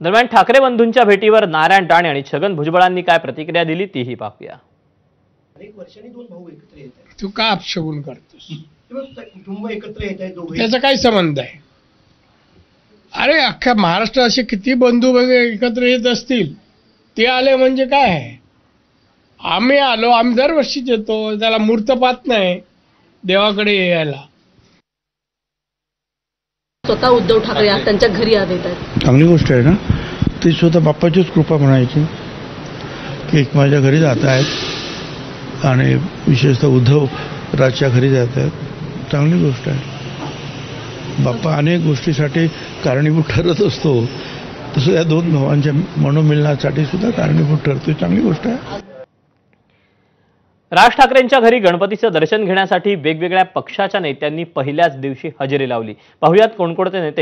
दरम्यान ठाकरे बंधूंच्या भेटीवर नारायण राणे आणि छगन भुजबळांनी काय प्रतिक्रिया दिली तीही पाहूया. अनेक वर्षांनी दोन भाऊ एकत्र येत आहेत. तू का अपशगुन करतोस? कुटुंब एकत्र येत आहे दोघे. त्याचा काय संबंध आहे? अरे अख्ख्या महाराष्ट्रात असे किती बंधू वगैरे एकत्र येत असतील, ते आले म्हणजे काय आहे? आम्ही आलो, आम्ही दरवर्षीच येतो, त्याला मूर्त पाहत नाही देवाकडे यायला. स्वतः उद्धव ठाकरे आज त्यांच्या घरी येत आहेत. चांगली गोष्ट आहे ना. ती स्वतः बाप्पाचीच कृपा म्हणायची की एक माझ्या घरी जात आहेत आणि विशेषतः उद्धव राजच्या घरी जात आहेत. चांगली गोष्ट आहे. बाप्पा अनेक गोष्टीसाठी कारणीभूत ठरत असतो, तसं या दोन भावांच्या मनोमिलनासाठी सुद्धा कारणीभूत ठरतो. चांगली गोष्ट आहे. राज ठाकरेंच्या घरी गणपतीचं दर्शन घेण्यासाठी वेगवेगळ्या पक्षाच्या नेत्यांनी पहिल्याच दिवशी हजेरी लावली. पाहुयात कोणकोणते नेते